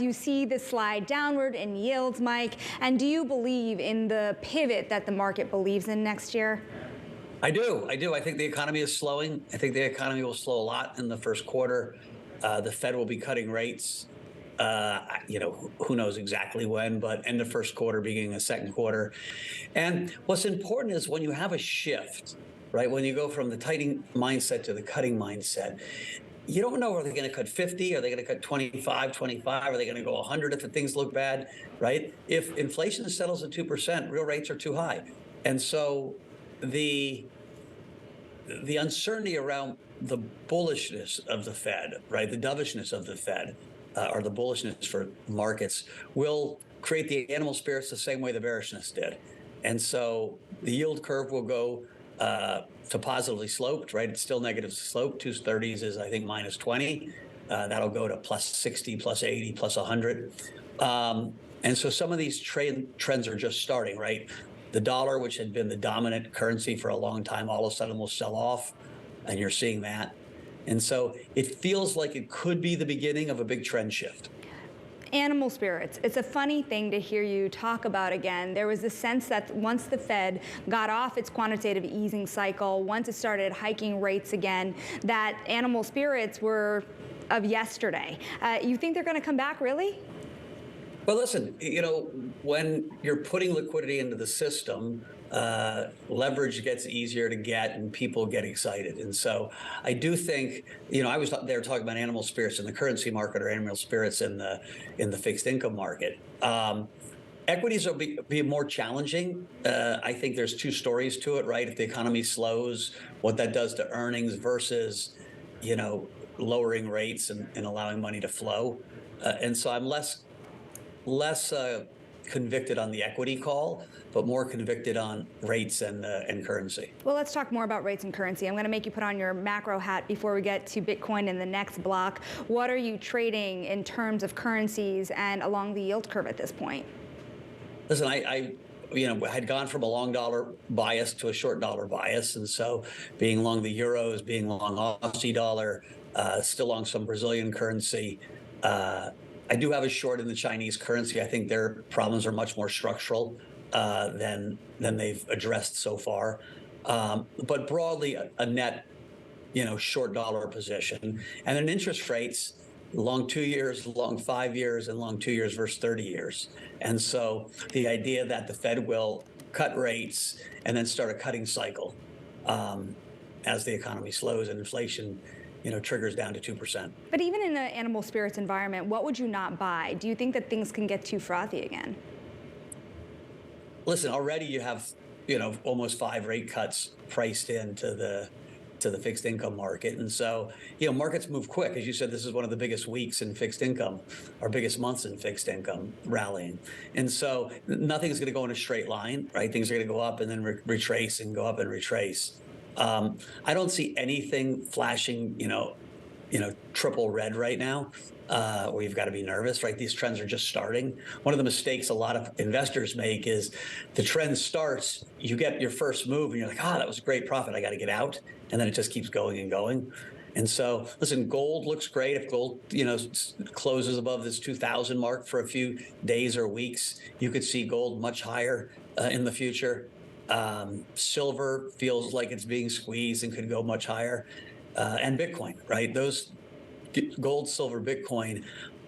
you see the slide downward in yields, Mike? And do you believe in the pivot that the market believes in next year? I do. I think the economy is slowing. I think the economy will slow a lot in the first quarter. The Fed will be cutting rates. Who knows exactly when, but end of first quarter, beginning of second quarter. And what's important is when you have a shift, right? When you go from the tightening mindset to the cutting mindset, you don't know, are they going to cut 50? Are they going to cut 25? Are they going to go 100 if the things look bad, right? If inflation settles at 2%, real rates are too high. And so the uncertainty around the bullishness of the Fed, right, the dovishness of the Fed, or the bullishness for markets, will create the animal spirits the same way the bearishness did. And so the yield curve will go to positively sloped, right? It's still negative slope. 230s is, I think, minus 20. That'll go to plus 60, plus 80, plus 100. And so some of these trends are just starting, right? The dollar, which had been the dominant currency for a long time, all of a sudden will sell off, and you're seeing that. And so it feels like it could be the beginning of a big trend shift. Animal spirits. It's a funny thing to hear you talk about again. There was a sense that once the Fed got off its quantitative easing cycle, once it started hiking rates again, that animal spirits were of yesterday. You think they're going to come back, really? Well, listen, when you're putting liquidity into the system, leverage gets easier to get and people get excited. And so I do think, I was there talking about animal spirits in the currency market or animal spirits in the fixed income market. Equities will be more challenging. I think there's two stories to it, right? If the economy slows, what that does to earnings versus, lowering rates and allowing money to flow. And so I'm less convicted on the equity call, but more convicted on rates and currency. Well, let's talk more about rates and currency. I'm going to make you put on your macro hat before we get to Bitcoin in the next block. What are you trading in terms of currencies and along the yield curve at this point? Listen, I had gone from a long dollar bias to a short dollar bias, and so being long the euros, being long Aussie dollar, still long some Brazilian currency. I do have a short in the Chinese currency. I think their problems are much more structural than they've addressed so far. But broadly, a net, short dollar position. And then interest rates, long 2 years, long 5 years, and long 2 years versus 30 years. And so the idea that the Fed will cut rates and then start a cutting cycle as the economy slows and inflation triggers down to 2%. But even in an animal spirits environment, what would you not buy? Do you think that things can get too frothy again? Listen, already you have, almost 5 rate cuts priced into the fixed income market. And so, markets move quick. As you said, this is one of the biggest weeks in fixed income, or biggest months in fixed income rallying. And so nothing's going to go in a straight line, right? Things are going to go up and then retrace and go up and retrace. I don't see anything flashing, triple red right now, where you've got to be nervous, right? These trends are just starting. One of the mistakes a lot of investors make is the trend starts, you get your first move and you're like, that was a great profit, I got to get out. And then it just keeps going and going. And so, listen, gold looks great. If gold, closes above this 2,000 mark for a few days or weeks, you could see gold much higher in the future. Silver feels like it's being squeezed and could go much higher. And Bitcoin, right? Those gold, silver, Bitcoin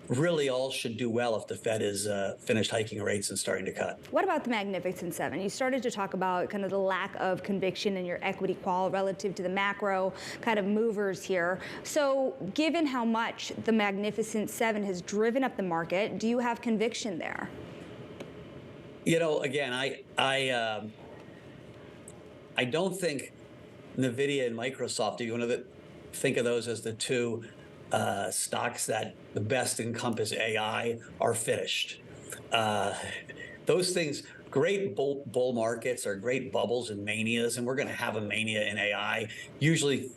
really all should do well if the Fed is finished hiking rates and starting to cut. What about the Magnificent Seven? You started to talk about kind of the lack of conviction in your equity qual relative to the macro kind of movers here. So given how much the Magnificent Seven has driven up the market, do you have conviction there? Again, I don't think NVIDIA and Microsoft, you want to think of those as the two stocks that the best encompass AI, are finished. Those things, great bull markets are great bubbles and manias, and we're going to have a mania in AI, usually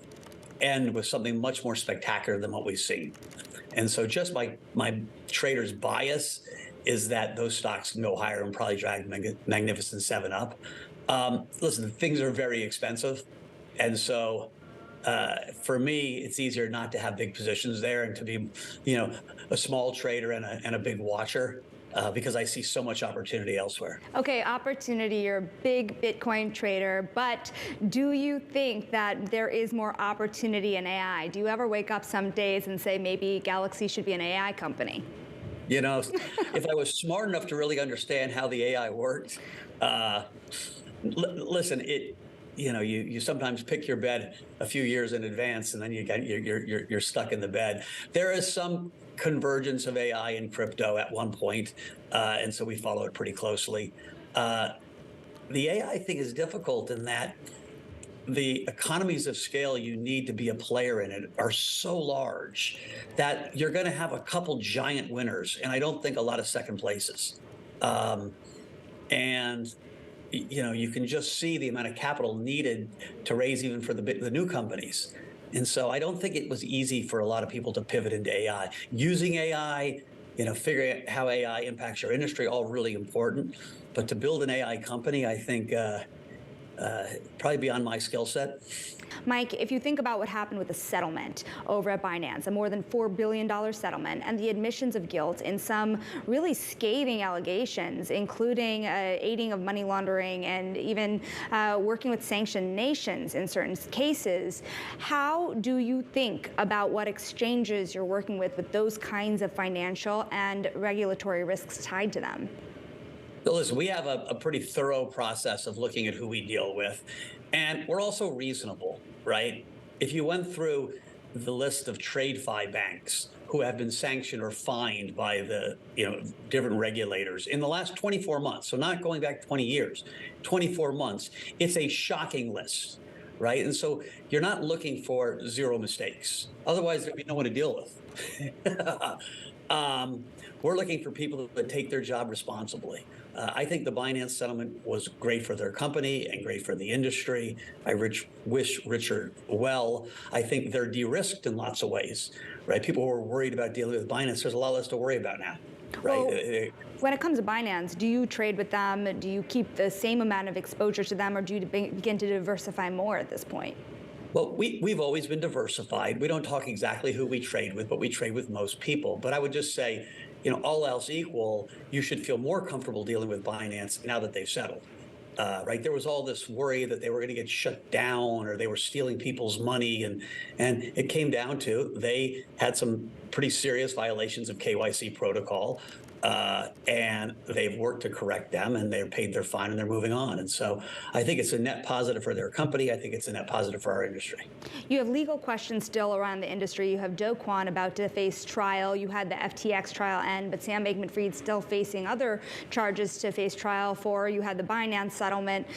end with something much more spectacular than what we've seen. And so just my trader's bias is that those stocks can go higher and probably drag Magnificent Seven up. Listen, things are very expensive. And so For me, it's easier not to have big positions there and to be, a small trader and a big watcher. Because I see so much opportunity elsewhere. Okay, opportunity, you're a big Bitcoin trader, but do you think that there is more opportunity in AI? Do you ever wake up some days and say maybe Galaxy should be an AI company? If I was smart enough to really understand how the AI worked, listen, you sometimes pick your bed a few years in advance, and then you're stuck in the bed. There is some convergence of AI and crypto at one point, and so we follow it pretty closely. The AI thing is difficult in that the economies of scale you need to be a player in it are so large that you're going to have a couple giant winners, and I don't think a lot of second places. And you can just see the amount of capital needed to raise even for the new companies. And so I don't think it was easy for a lot of people to pivot into AI. Using AI, figuring out how AI impacts your industry, all really important. But to build an AI company, I think probably beyond my skill set. Mike, if you think about what happened with the settlement over at Binance, a more than $4 billion settlement, and the admissions of guilt in some really scathing allegations, including aiding of money laundering and even working with sanctioned nations in certain cases, how do you think about what exchanges you're working with those kinds of financial and regulatory risks tied to them? So listen, we have a pretty thorough process of looking at who we deal with, and we're also reasonable, right? If you went through the list of TradeFi banks who have been sanctioned or fined by the different regulators in the last 24 months, so not going back 20 years, 24 months, it's a shocking list, right? And so you're not looking for zero mistakes. Otherwise, there'd be no one to deal with. We're looking for people that take their job responsibly. I think the Binance settlement was great for their company and great for the industry. I wish Richard well. I think they're de-risked in lots of ways, right? People who were worried about dealing with Binance, there's a lot less to worry about now, right? Well, when it comes to Binance, do you trade with them? Do you keep the same amount of exposure to them, or do you begin to diversify more at this point? Well, we've always been diversified. We don't talk exactly who we trade with, but we trade with most people. But I would just say, all else equal, you should feel more comfortable dealing with Binance now that they've settled, right? There was all this worry that they were going to get shut down or they were stealing people's money. And it came down to they had some pretty serious violations of KYC protocol. And they've worked to correct them, and they're paid their fine, and they're moving on. And so I think it's a net positive for their company. I think it's a net positive for our industry. You have legal questions still around the industry. You have Do Kwon about to face trial. You had the FTX trial end, but Sam Bankman-Fried still facing other charges to face trial for. You had the Binance settlement.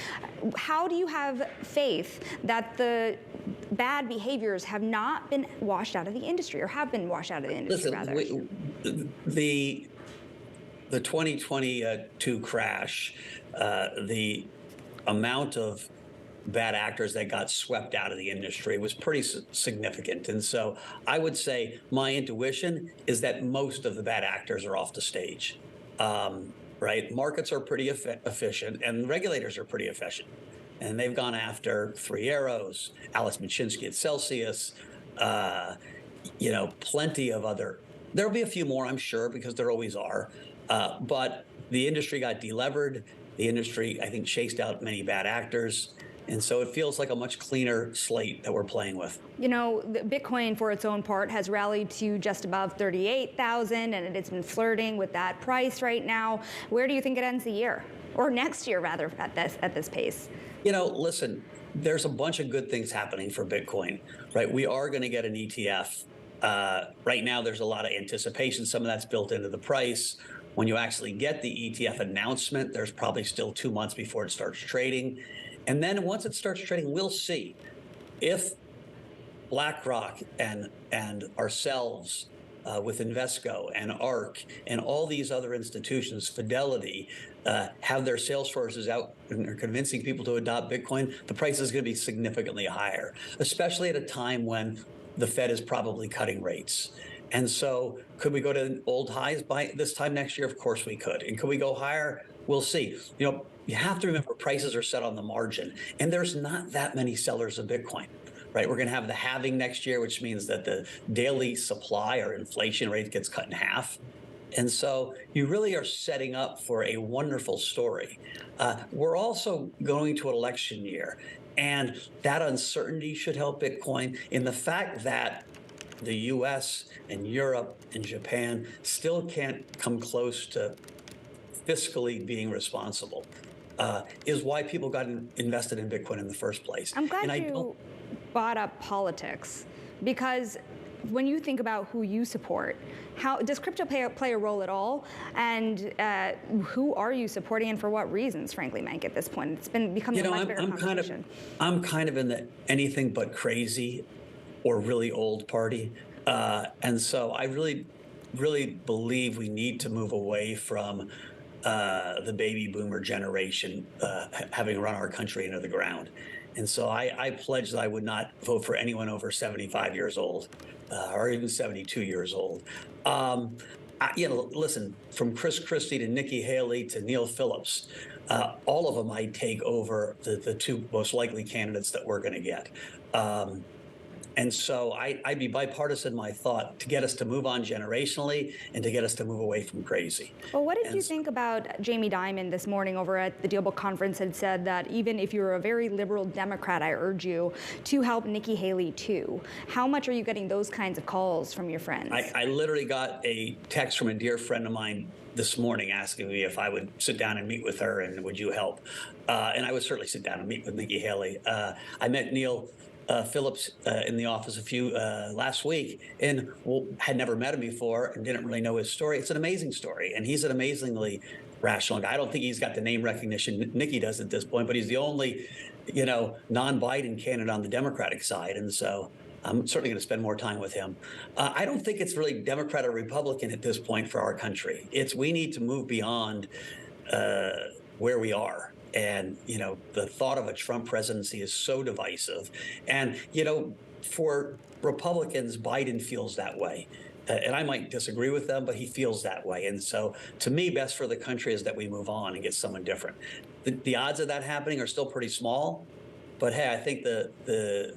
How do you have faith that the bad behaviors have not been washed out of the industry, or have been washed out of the industry, rather? The 2022 crash, the amount of bad actors that got swept out of the industry was pretty significant. And so I would say my intuition is that most of the bad actors are off the stage, right? Markets are pretty efficient, and regulators are pretty efficient. And they've gone after Three Arrows, Alex Machinsky at Celsius, plenty of other. There'll be a few more, I'm sure, because there always are. But the industry got delevered. The industry, I think, chased out many bad actors. And so it feels like a much cleaner slate that we're playing with. Bitcoin, for its own part, has rallied to just above 38,000, and it's been flirting with that price right now. Where do you think it ends the year? Or next year, rather, at this pace? Listen, there's a bunch of good things happening for Bitcoin, right? We are going to get an ETF. Right now, there's a lot of anticipation. Some of that's built into the price. When you actually get the ETF announcement, there's probably still 2 months before it starts trading. And then once it starts trading, we'll see if BlackRock and ourselves with Invesco and ARK and all these other institutions, Fidelity, have their sales forces out and are convincing people to adopt Bitcoin, the price is going to be significantly higher, especially at a time when the Fed is probably cutting rates. And so could we go to old highs by this time next year? Of course we could. And could we go higher? We'll see. You have to remember prices are set on the margin, and there's not that many sellers of Bitcoin. right? We're going to have the halving next year, which means that the daily supply or inflation rate gets cut in half. And so you really are setting up for a wonderful story. We're also going to an election year, and that uncertainty should help Bitcoin in the fact that the US and Europe and Japan still can't come close to fiscally being responsible, is why people got invested in Bitcoin in the first place. I'm glad and you brought up politics, because when you think about who you support, how does crypto play a role at all? And who are you supporting, and for what reasons, frankly, Mike, at this point? It's been becoming a much bigger conversation. I'm kind of in the anything but crazy or really old party. And so I really believe we need to move away from the baby boomer generation having run our country into the ground. And so I pledge that I would not vote for anyone over 75 years old or even 72 years old. Listen, from Chris Christie to Nikki Haley to Neil Phillips, all of them I'd take over the two most likely candidates that we're going to get. And so I'd be bipartisan, my thought, to get us to move on generationally and to get us to move away from crazy. Well, what did you think about Jamie Dimon this morning over at the DealBook conference had said that even if you're a very liberal Democrat, I urge you to help Nikki Haley too. How much are you getting those kinds of calls from your friends? I literally got a text from a dear friend of mine this morning asking me if I would sit down and meet with her and would you help? And I would certainly sit down and meet with Nikki Haley. I met Neil Phillips in the office last week, and had never met him before and didn't really know his story. It's an amazing story, and he's an amazingly rational guy. I don't think he's got the name recognition Nikki does at this point, but he's the only, non-Biden candidate on the Democratic side, and so I'm certainly going to spend more time with him. I don't think it's really Democrat or Republican at this point for our country. We need to move beyond where we are. And, the thought of a Trump presidency is so divisive. And, for Republicans, Biden feels that way. And I might disagree with them, but he feels that way. And so to me, best for the country is that we move on and get someone different. The odds of that happening are still pretty small. But, hey, I think the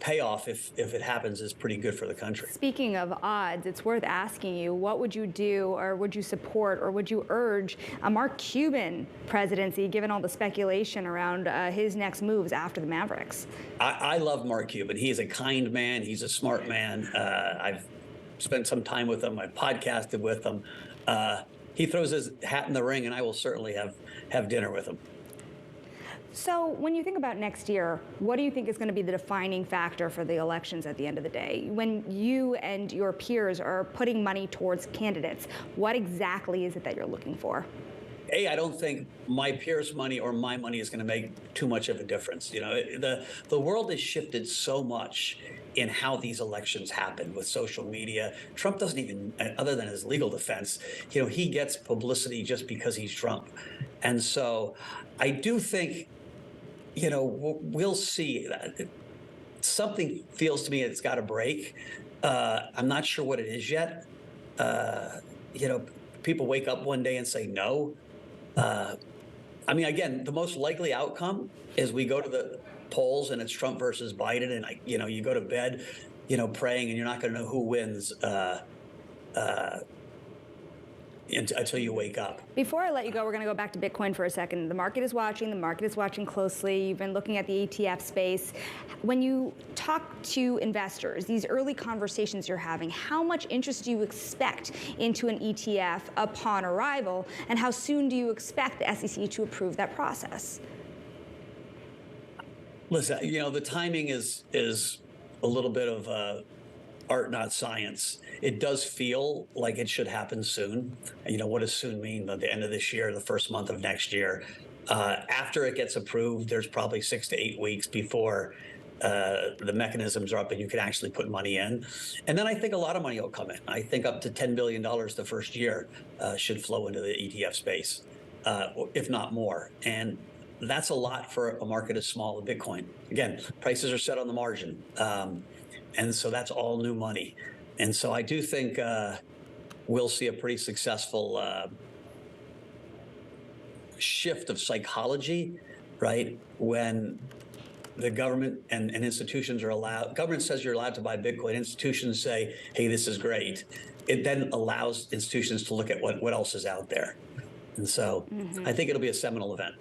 payoff, if it happens, is pretty good for the country. Speaking of odds, it's worth asking you, what would you do, or would you support, or would you urge a Mark Cuban presidency, given all the speculation around his next moves after the Mavericks? I love Mark Cuban. He's a kind man. He's a smart man. I've spent some time with him. I've podcasted with him. He throws his hat in the ring, and I will certainly have dinner with him. So when you think about next year, what do you think is going to be the defining factor for the elections at the end of the day? When you and your peers are putting money towards candidates, what exactly is it that you're looking for? I don't think my peers' money or my money is going to make too much of a difference. The world has shifted so much in how these elections happen with social media. Trump doesn't even, other than his legal defense, he gets publicity just because he's Trump. And so I do think, we'll see. Something feels to me it's got to break. I'm not sure what it is yet. People wake up one day and say no. Again, the most likely outcome is we go to the polls and it's Trump versus Biden, and you go to bed, praying, and you're not going to know who wins until you wake up. Before I let you go, we're going to go back to Bitcoin for a second. The market is watching. The market is watching closely. You've been looking at the ETF space. When you talk to investors, these early conversations you're having, how much interest do you expect into an ETF upon arrival, and how soon do you expect the SEC to approve that process? Listen, the timing is a little bit of art, not science. It does feel like it should happen soon. What does soon mean? At the end of this year, the first month of next year. After it gets approved, there's probably 6 to 8 weeks before the mechanisms are up and you can actually put money in. And then I think a lot of money will come in. I think up to $10 billion the first year should flow into the ETF space, if not more. And that's a lot for a market as small as Bitcoin. Again, prices are set on the margin. And so that's all new money. And so I do think we'll see a pretty successful shift of psychology, right? When the government and institutions are allowed, government says you're allowed to buy Bitcoin, institutions say, hey, this is great. It then allows institutions to look at what else is out there. And so I think it'll be a seminal event.